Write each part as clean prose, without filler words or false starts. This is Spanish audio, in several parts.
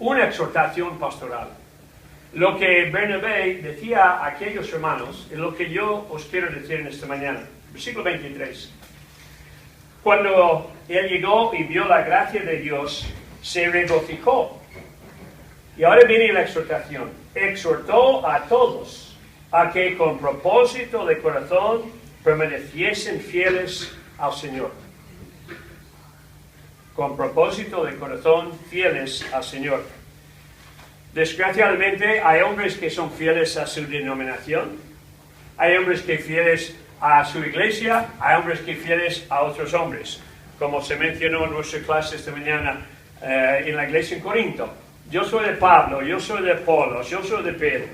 una exhortación pastoral. Lo que Bernabé decía a aquellos hermanos es lo que yo os quiero decir en esta mañana. Versículo 23. Cuando él llegó y vio la gracia de Dios, se regocijó. Y ahora viene la exhortación. Exhortó a todos a que con propósito de corazón permaneciesen fieles al Señor. Con propósito de corazón fieles al Señor. Desgraciadamente hay hombres que son fieles a su denominación, hay hombres que fieles a su iglesia, hay hombres que fieles a otros hombres, como se mencionó en nuestra clase esta mañana en la iglesia en Corinto. Yo soy de Pablo, yo soy de Apolos, yo soy de Pedro.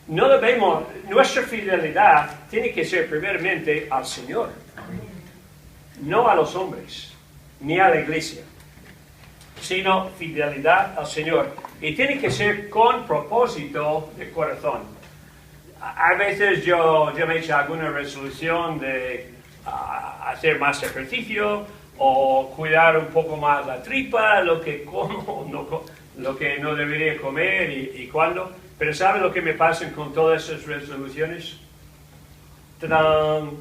No debemos, nuestra fidelidad tiene que ser primeramente al Señor, no a los hombres, ni a la iglesia, sino fidelidad al Señor. Y tiene que ser con propósito de corazón. A veces yo me he hecho alguna resolución de hacer más ejercicio o cuidar un poco más la tripa, lo que como, lo que no debería comer y cuándo. Pero ¿sabe lo que me pasa con todas esas resoluciones? ¡Tadán!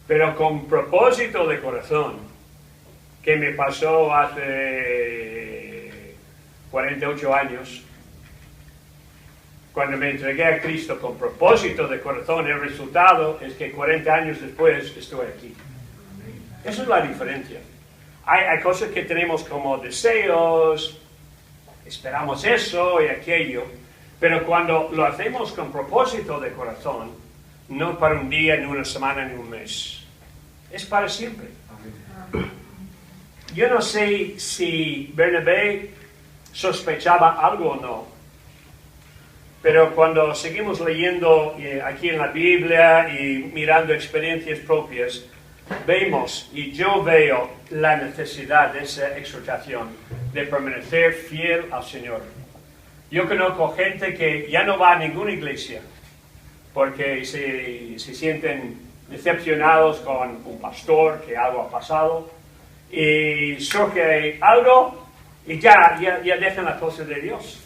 Pero con propósito de corazón, que me pasó hace 48 años, cuando me entregué a Cristo con propósito de corazón, el resultado es que 40 años después estoy aquí. Esa es la diferencia. Hay cosas que tenemos como deseos, esperamos eso y aquello, pero cuando lo hacemos con propósito de corazón, no para un día, ni una semana, ni un mes. Es para siempre. Yo no sé si Bernabé sospechaba algo o no, pero cuando seguimos leyendo aquí en la Biblia y mirando experiencias propias, vemos, y yo veo la necesidad de esa exhortación, de permanecer fiel al Señor. Yo conozco gente que ya no va a ninguna iglesia, porque se sienten decepcionados con un pastor, que algo ha pasado, y surge algo, y ya dejan las cosas de Dios.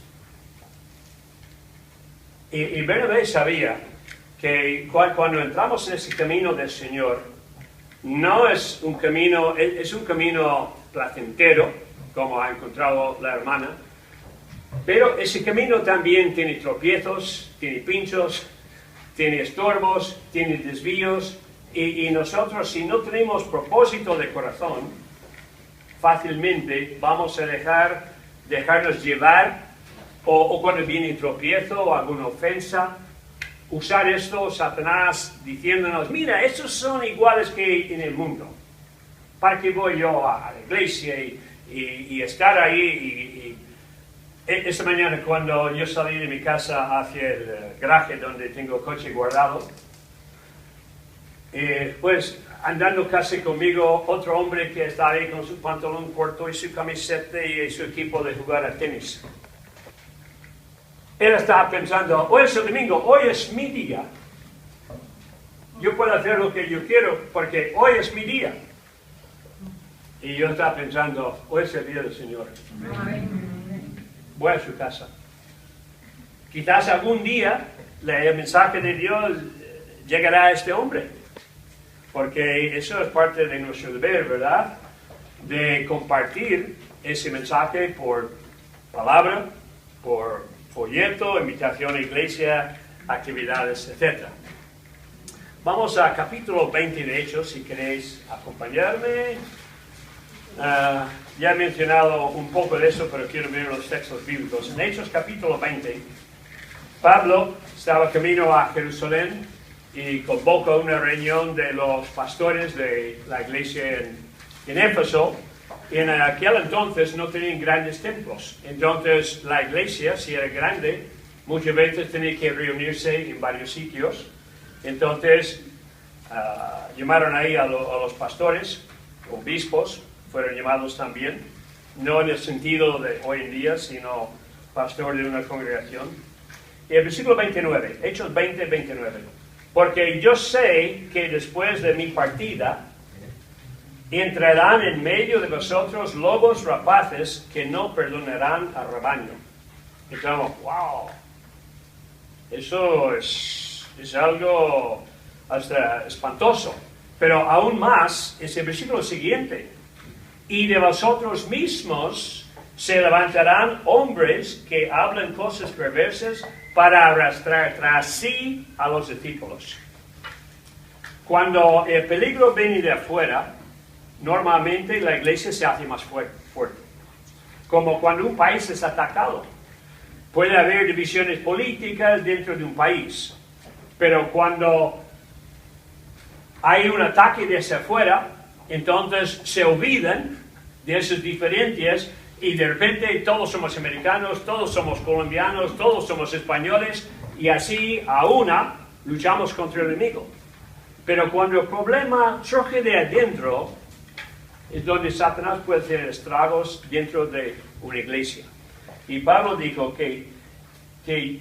Y Bernabé sabía que cuando entramos en ese camino del Señor, no es un camino, es un camino placentero, como ha encontrado la hermana, pero ese camino también tiene tropiezos, tiene pinchos, tiene estorbos, tiene desvíos, y nosotros, si no tenemos propósito de corazón, fácilmente vamos a dejarnos llevar, o cuando viene un tropiezo o alguna ofensa, usar esto, Satanás, diciéndonos, mira, estos son iguales que en el mundo. ¿Para qué voy yo a la iglesia y estar ahí? Esta mañana, cuando yo salí de mi casa hacia el garaje donde tengo el coche guardado, pues andando casi conmigo otro hombre que está ahí con su pantalón corto y su camiseta y su equipo de jugar a tenis. Él estaba pensando, hoy es el domingo, hoy es mi día. Yo puedo hacer lo que yo quiero porque hoy es mi día. Y yo estaba pensando, hoy es el día del Señor. Voy a su casa. Quizás algún día el mensaje de Dios llegará a este hombre. Porque eso es parte de nuestro deber, ¿verdad? De compartir ese mensaje por palabra, por folleto, invitación a iglesia, actividades, etc. Vamos a capítulo 20 de Hechos, si queréis acompañarme. Ya he mencionado un poco de eso, pero quiero ver los textos bíblicos. En Hechos capítulo 20, Pablo estaba camino a Jerusalén y convoca una reunión de los pastores de la iglesia en Éfeso. En aquel entonces no tenían grandes templos. Entonces la iglesia, si era grande, muchas veces tenía que reunirse en varios sitios. Entonces llamaron ahí a los pastores, obispos, fueron llamados también, no en el sentido de hoy en día, sino pastor de una congregación. Y el versículo 29, Hechos 20, 29. porque yo sé que después de mi partida entrarán en medio de vosotros lobos rapaces que no perdonarán al rebaño. Y estamos, wow, eso es algo hasta espantoso. Pero aún más es el versículo siguiente. Y de vosotros mismos se levantarán hombres que hablan cosas perversas para arrastrar tras sí a los discípulos. Cuando el peligro viene de afuera, normalmente la iglesia se hace más fuerte. Como cuando un país es atacado. Puede haber divisiones políticas dentro de un país. Pero cuando hay un ataque desde afuera, entonces se olvidan de esas diferencias y de repente todos somos americanos, todos somos colombianos, todos somos españoles y así a una luchamos contra el enemigo. Pero cuando el problema surge de adentro, es donde Satanás puede hacer estragos dentro de una iglesia. Y Pablo dijo que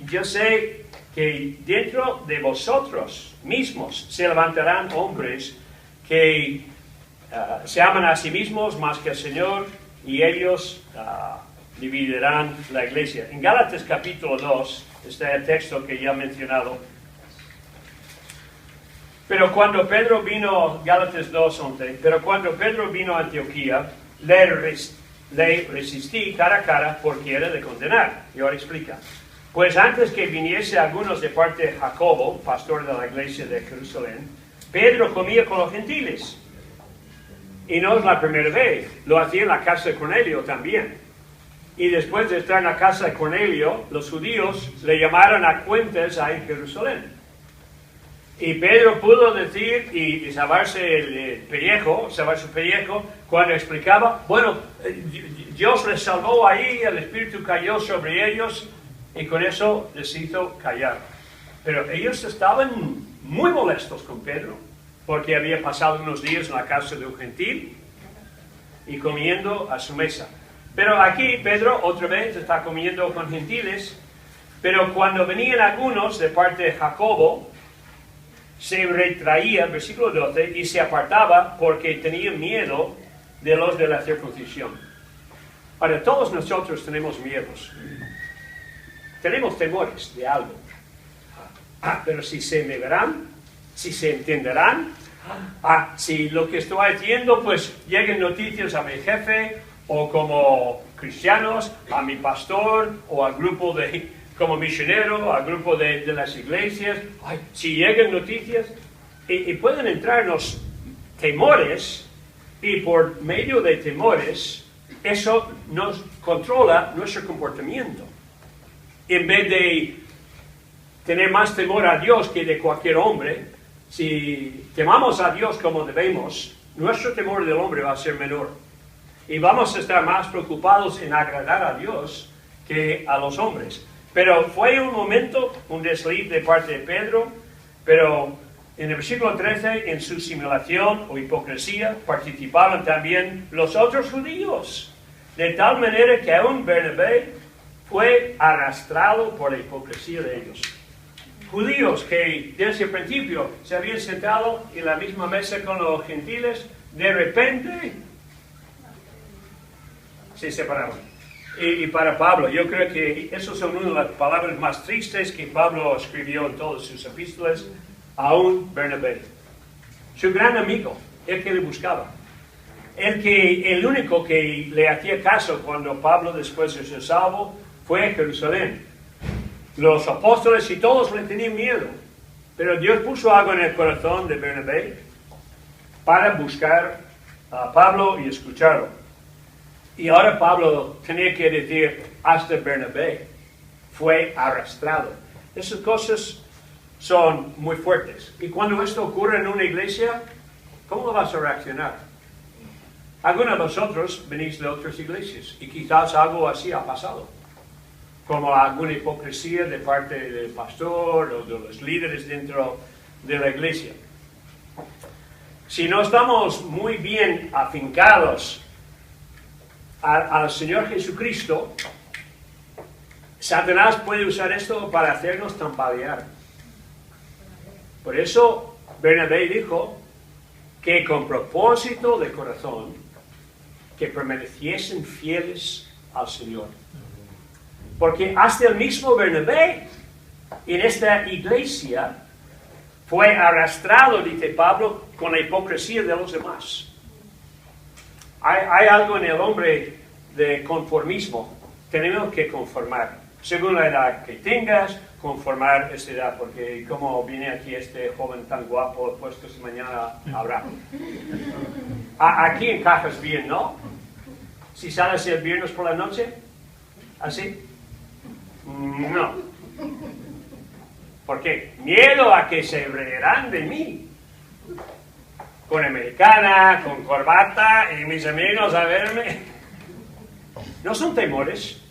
yo sé que dentro de vosotros mismos se levantarán hombres que se aman a sí mismos más que al Señor y ellos dividirán la iglesia. En Gálatas capítulo 2 está el texto que ya he mencionado. Pero cuando Pedro vino, Gálatas 2:11, pero cuando Pedro vino a Antioquía, le resistí cara a cara porque era de condenar. Y ahora explica. Pues antes que viniese algunos de parte de Jacobo, pastor de la iglesia de Jerusalén, Pedro comía con los gentiles. Y no es la primera vez, lo hacía en la casa de Cornelio también. Y después de estar en la casa de Cornelio, los judíos le llamaron a cuentas ahí en Jerusalén. Y Pedro pudo decir y salvarse el pellejo, salvar su pellejo, cuando explicaba, bueno, Dios les salvó ahí, el Espíritu cayó sobre ellos, y con eso les hizo callar. Pero ellos estaban muy molestos con Pedro, porque había pasado unos días en la casa de un gentil y comiendo a su mesa. Pero aquí Pedro otra vez está comiendo con gentiles, pero cuando venían algunos de parte de Jacobo, se retraía, versículo 12, y se apartaba porque tenía miedo de los de la circuncisión. Ahora, todos nosotros tenemos miedos. Tenemos temores de algo. Pero si se me verán, si se entenderán, si lo que estoy haciendo, pues lleguen noticias a mi jefe, o como cristianos, a mi pastor, o al grupo de, como misionero, al grupo de las iglesias, si llegan noticias, y pueden entrarnos temores, y por medio de temores, eso nos controla nuestro comportamiento. En vez de tener más temor a Dios que de cualquier hombre, si temamos a Dios como debemos, nuestro temor del hombre va a ser menor. Y vamos a estar más preocupados en agradar a Dios que a los hombres. Pero fue un momento, un desliz de parte de Pedro, pero en el versículo 13, en su simulación o hipocresía, participaban también los otros judíos, de tal manera que aún Bernabé fue arrastrado por la hipocresía de ellos. Judíos que desde el principio se habían sentado en la misma mesa con los gentiles, de repente se separaron. Y para Pablo, yo creo que esas son una de las palabras más tristes que Pablo escribió en todas sus epístolas, aún Bernabé. Su gran amigo, el que le buscaba. El único que le hacía caso cuando Pablo después de ser salvo fue Jerusalén. Los apóstoles y todos le tenían miedo. Pero Dios puso algo en el corazón de Bernabé para buscar a Pablo y escucharlo. Y ahora Pablo tenía que decir, hasta Bernabé fue arrastrado. Esas cosas son muy fuertes. Y cuando esto ocurre en una iglesia, ¿cómo vas a reaccionar? Algunos de vosotros venís de otras iglesias y quizás algo así ha pasado. Como alguna hipocresía de parte del pastor o de los líderes dentro de la iglesia. Si no estamos muy bien afincados al Señor Jesucristo, Satanás puede usar esto para hacernos tambalear. Por eso Bernabé dijo que con propósito de corazón, que permaneciesen fieles al Señor. Porque hasta el mismo Bernabé, en esta iglesia, fue arrastrado, dice Pablo, con la hipocresía de los demás. Hay algo en el hombre de conformismo. Tenemos que conformar. Según la edad que tengas, conformar esa edad. Porque como viene aquí este joven tan guapo, puesto que mañana habrá. Aquí encajas bien, ¿no? Si sales el viernes por la noche, ¿así? No. ¿Por qué? Miedo a que se reirán de mí. Con americana, con corbata, y mis amigos a verme. No son temores.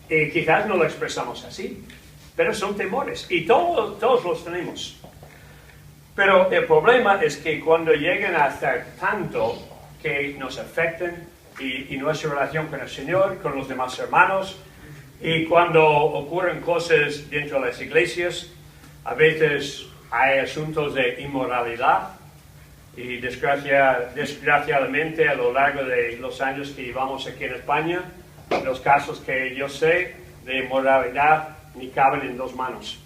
Quizás no lo expresamos así, pero son temores. Y todos los tenemos. Pero el problema es que cuando llegan a hacer tanto que nos afecten y nuestra relación con el Señor, con los demás hermanos, y cuando ocurren cosas dentro de las iglesias, a veces hay asuntos de inmoralidad y desgraciadamente a lo largo de los años que llevamos aquí en España, los casos que yo sé de inmoralidad ni caben en dos manos.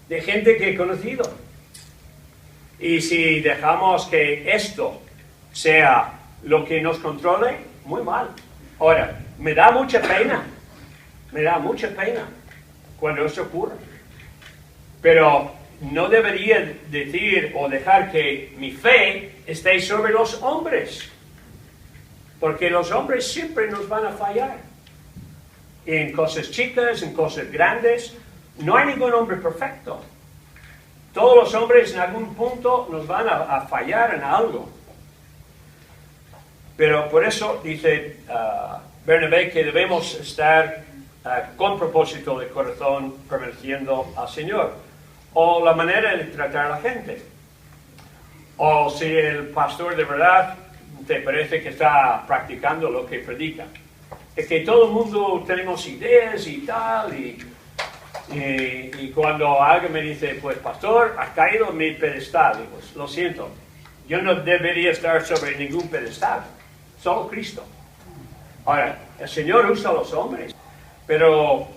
De gente que he conocido. Y si dejamos que esto sea lo que nos controle, muy mal. Ahora, me da mucha pena cuando eso ocurre. Pero no debería decir o dejar que mi fe esté sobre los hombres. Porque los hombres siempre nos van a fallar. En cosas chicas, en cosas grandes. No hay ningún hombre perfecto. Todos los hombres en algún punto nos van a fallar en algo. Pero por eso dice Bernabé que debemos estar con propósito de corazón permaneciendo al Señor. O la manera de tratar a la gente. O si el pastor de verdad te parece que está practicando lo que predica. Es que todo el mundo tenemos ideas y tal, y cuando alguien me dice, pues pastor, has caído en mi pedestal, digo, pues, lo siento, yo no debería estar sobre ningún pedestal, solo Cristo. Ahora, el Señor usa a los hombres, pero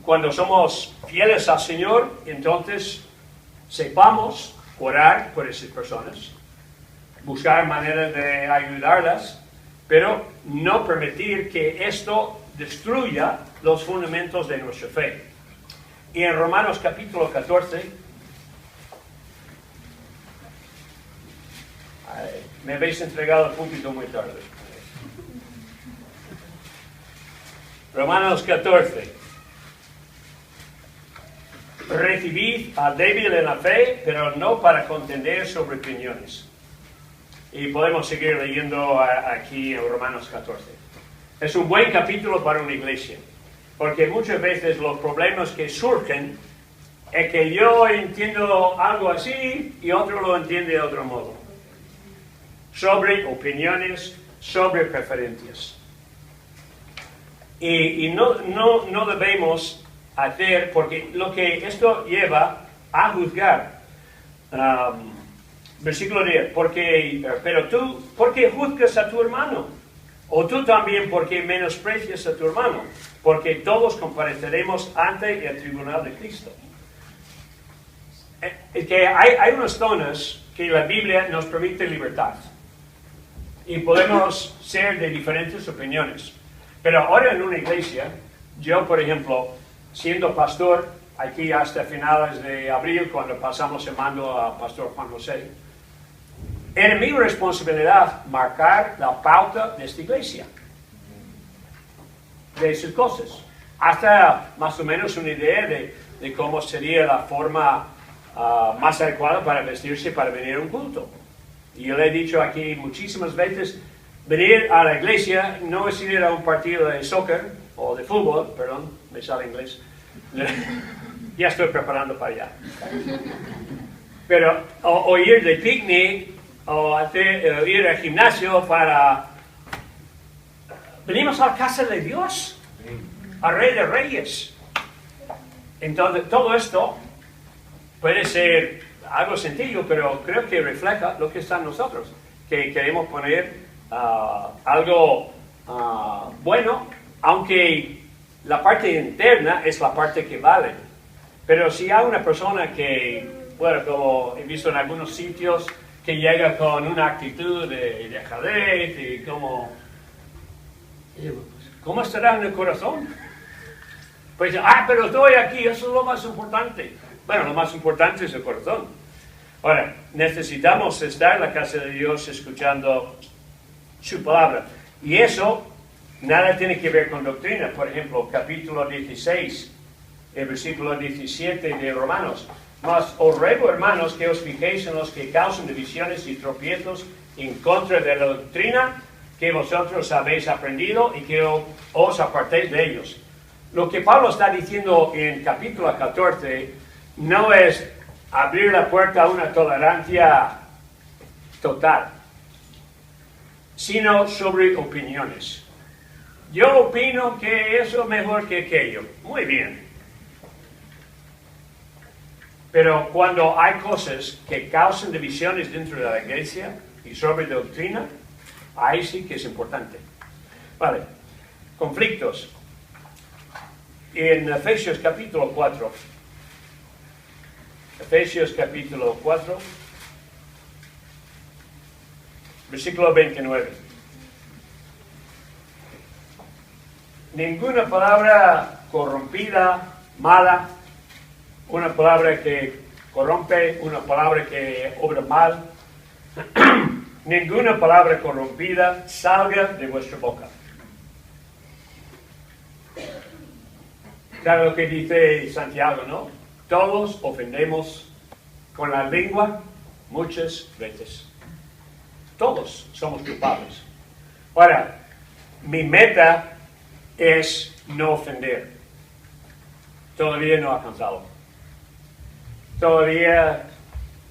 cuando somos fieles al Señor, entonces sepamos orar por esas personas, buscar maneras de ayudarlas, pero no permitir que esto destruya los fundamentos de nuestra fe. Y en Romanos capítulo 14, me habéis entregado el púlpito muy tarde. Romanos 14. Recibid al débil en la fe, pero no para contender sobre opiniones. Y podemos seguir leyendo aquí en Romanos 14. Es un buen capítulo para una iglesia, porque muchas veces los problemas que surgen es que yo entiendo algo así y otro lo entiende de otro modo. Sobre opiniones, sobre preferencias. Y no debemos hacer, porque lo que esto lleva a juzgar. Versículo 10, pero tú, ¿por qué juzgas a tu hermano? O tú también, ¿por qué menosprecias a tu hermano? Porque todos compareceremos ante el tribunal de Cristo. Es que hay unas zonas que la Biblia nos permite libertad. Y podemos ser de diferentes opiniones. Pero ahora en una iglesia, yo, por ejemplo, siendo pastor, aquí hasta finales de abril, cuando pasamos el mando a Pastor Juan José, era mi responsabilidad marcar la pauta de esta iglesia, de sus cosas, hasta más o menos una idea de cómo sería la forma más adecuada para vestirse para venir a un culto. Y yo le he dicho aquí muchísimas veces, venir a la iglesia no es ir a un partido de soccer, o de fútbol, perdón, me sale inglés, ya estoy preparando para allá. Pero o ir de picnic, o ir al gimnasio para... Venimos a la casa de Dios, al Rey de Reyes. Entonces, todo esto puede ser algo sencillo, pero creo que refleja lo que está en nosotros, que queremos poner algo bueno, aunque la parte interna es la parte que vale. Pero si hay una persona que, bueno, como he visto en algunos sitios, que llega con una actitud de dejadez y como, ¿cómo estará en el corazón? Pues, pero estoy aquí, eso es lo más importante. Bueno, lo más importante es el corazón. Ahora, necesitamos estar en la casa de Dios escuchando su palabra. Y eso nada tiene que ver con doctrina. Por ejemplo, capítulo 16, el versículo 17 de Romanos. Mas os ruego, hermanos, que os fijéis en los que causan divisiones y tropiezos en contra de la doctrina que vosotros habéis aprendido y que os apartéis de ellos. Lo que Pablo está diciendo en capítulo 14 no es abrir la puerta a una tolerancia total, sino sobre opiniones. Yo opino que eso es mejor que aquello. Muy bien. Pero cuando hay cosas que causan divisiones dentro de la iglesia y sobre doctrina, ahí sí que es importante. Vale. Conflictos. En Efesios capítulo 4. Efesios capítulo 4. Versículo 29. Ninguna palabra corrompida, mala, una palabra que corrompe, una palabra que obra mal, ninguna palabra corrompida salga de vuestra boca. Claro lo que dice Santiago, ¿no? Todos ofendemos con la lengua muchas veces. Todos somos culpables. Ahora, mi meta es no ofender. Todavía no he alcanzado. Todavía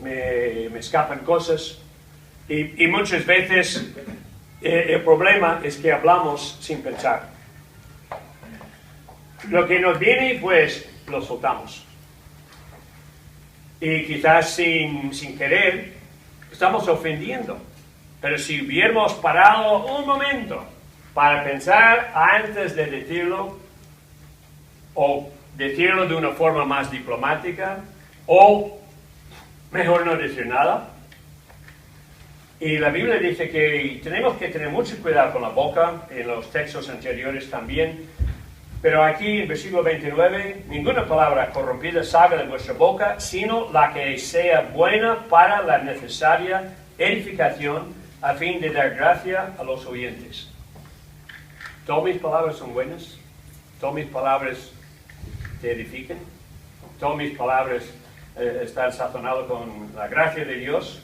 me escapan cosas. Y muchas veces el problema es que hablamos sin pensar. Lo que nos viene, pues, lo soltamos. Y quizás sin querer, estamos ofendiendo. Pero si hubiéramos parado un momento para pensar antes de decirlo, o decirlo de una forma más diplomática, o mejor no decir nada. Y la Biblia dice que tenemos que tener mucho cuidado con la boca, en los textos anteriores también. Pero aquí en versículo 29, ninguna palabra corrompida salga de vuestra boca, sino la que sea buena para la necesaria edificación, a fin de dar gracia a los oyentes. ¿Todas mis palabras son buenas? ¿Todas mis palabras te edifican? ¿Todas mis palabras están sazonadas con la gracia de Dios?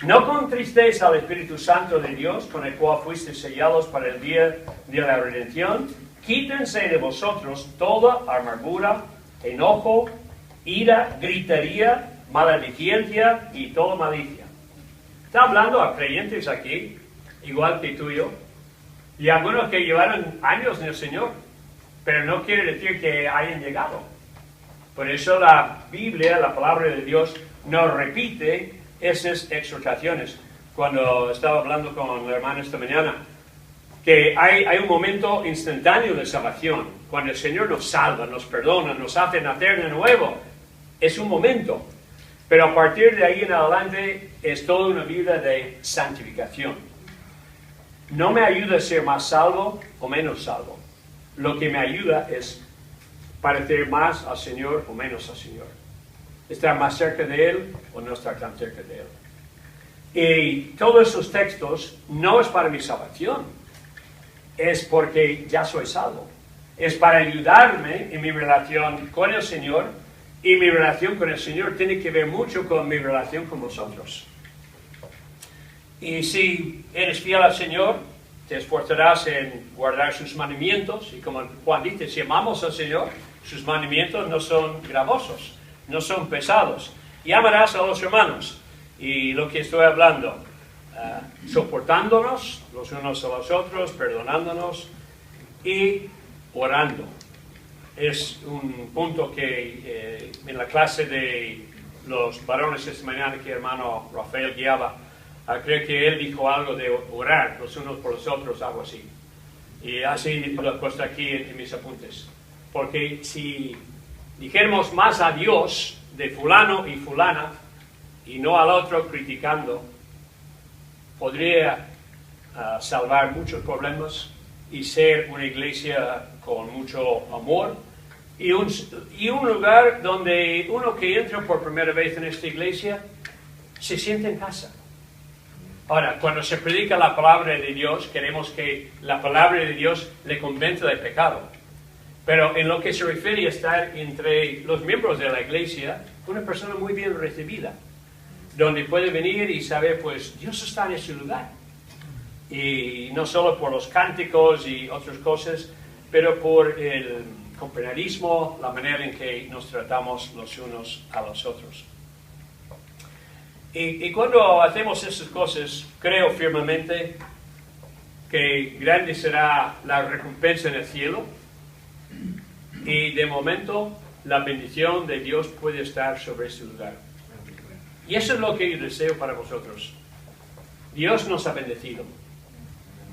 No contristéis al Espíritu Santo de Dios, con el cual fuisteis sellados para el día de la redención. Quítense de vosotros toda amargura, enojo, ira, gritería, maledicencia y toda malicia. Está hablando a creyentes aquí, igual que tú y yo, y algunos que llevaron años en el Señor, pero no quiere decir que hayan llegado. Por eso la Biblia, la palabra de Dios, nos repite esas exhortaciones. Cuando estaba hablando con la hermana esta mañana, que hay un momento instantáneo de salvación. Cuando el Señor nos salva, nos perdona, nos hace nacer de nuevo, es un momento. Pero a partir de ahí en adelante es toda una vida de santificación. No me ayuda a ser más salvo o menos salvo. Lo que me ayuda es parecer más al Señor o menos al Señor. Estar más cerca de Él o no estar tan cerca de Él. Y todos esos textos no es para mi salvación. Es porque ya soy salvo. Es para ayudarme en mi relación con el Señor. Y mi relación con el Señor tiene que ver mucho con mi relación con vosotros. Y si eres fiel al Señor, te esforzarás en guardar sus mandamientos. Y como Juan dice, si amamos al Señor, sus mandamientos no son gravosos, no son pesados. Y amarás a los hermanos. Y lo que estoy hablando, soportándonos los unos a los otros, perdonándonos y orando. es un punto que en la clase de los varones esta mañana que el hermano Rafael guiaba, creo que él dijo algo de orar los unos por los otros, algo así. Y así lo he puesto aquí en mis apuntes. Porque si dijéramos más a Dios de fulano y fulana y no al otro criticando, podría salvar muchos problemas y ser una iglesia con mucho amor y un lugar donde uno que entra por primera vez en esta iglesia se siente en casa. Ahora, cuando se predica la palabra de Dios, queremos que la palabra de Dios le convenza del pecado. Pero en lo que se refiere a estar entre los miembros de la iglesia, una persona muy bien recibida, donde puede venir y saber, pues, Dios está en ese lugar. Y no solo por los cánticos y otras cosas, pero por el compañerismo, la manera en que nos tratamos los unos a los otros. Y cuando hacemos esas cosas, creo firmemente que grande será la recompensa en el cielo y de momento la bendición de Dios puede estar sobre este lugar. Y eso es lo que yo deseo para vosotros. Dios nos ha bendecido,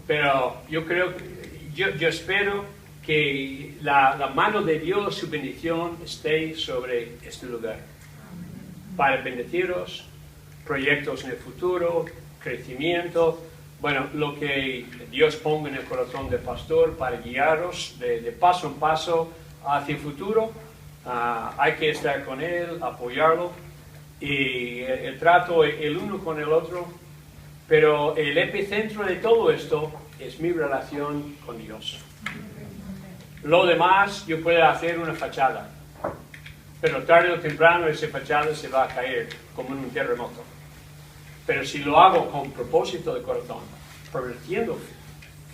pero yo espero que la mano de Dios, su bendición, esté sobre este lugar para bendeciros, proyectos en el futuro, crecimiento, bueno, lo que Dios ponga en el corazón del pastor para guiaros de paso en paso hacia el futuro. Hay que estar con él, apoyarlo y el trato el uno con el otro, pero el epicentro de todo esto es mi relación con Dios. Lo demás yo puedo hacer una fachada, pero tarde o temprano esa fachada se va a caer como en un terremoto. Pero si lo hago con propósito de corazón, prometiendo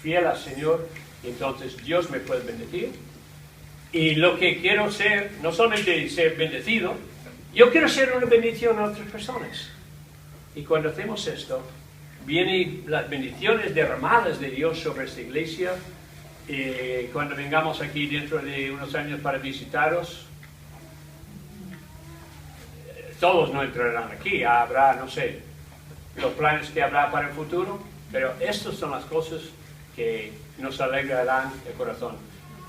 fiel al Señor, entonces Dios me puede bendecir. Y lo que quiero ser, no solamente ser bendecido, yo quiero ser una bendición a otras personas. Y cuando hacemos esto, vienen las bendiciones derramadas de Dios sobre esta iglesia. Cuando vengamos aquí dentro de unos años para visitaros, todos no entrarán aquí, habrá, no sé, los planes que habrá para el futuro, pero estas son las cosas que nos alegrarán el corazón.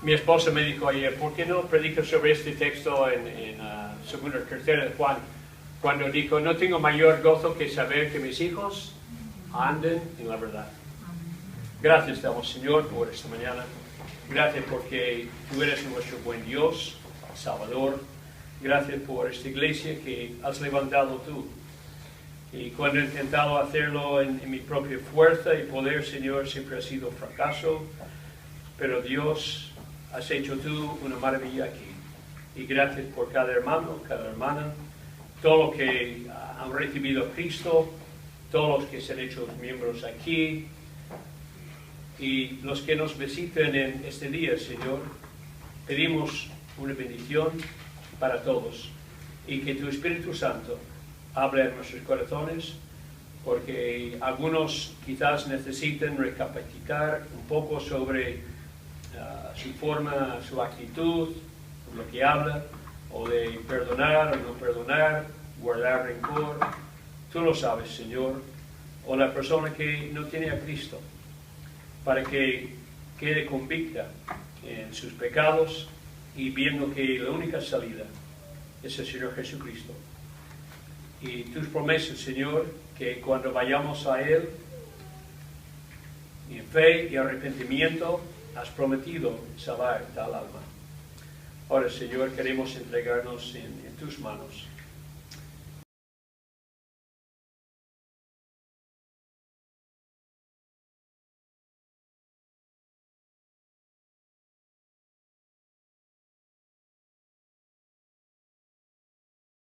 Mi esposa me dijo ayer, ¿por qué no predicas sobre este texto en 2 o 3 de Juan? Cuando dijo, no tengo mayor gozo que saber que mis hijos anden en la verdad. Gracias damos, Señor, por esta mañana. Gracias porque tú eres nuestro buen Dios, Salvador. Gracias por esta iglesia que has levantado tú. Y cuando he intentado hacerlo en mi propia fuerza y poder, Señor, siempre ha sido fracaso. Pero Dios, has hecho tú una maravilla aquí. Y gracias por cada hermano, cada hermana, todos los que han recibido a Cristo, todos los que se han hecho miembros aquí, y los que nos visiten en este día, Señor. Pedimos una bendición para todos y que tu Espíritu Santo hable en nuestros corazones, porque algunos quizás necesiten recapacitar un poco sobre su forma, su actitud, lo que habla, o de perdonar o no perdonar, guardar rencor. Tú lo sabes, Señor. O la persona que no tiene a Cristo, para que quede convicta en sus pecados y viendo que la única salida es el Señor Jesucristo. Y tus promesas, Señor, que cuando vayamos a Él, en fe y arrepentimiento, has prometido salvar tal alma. Ahora, Señor, queremos entregarnos en tus manos.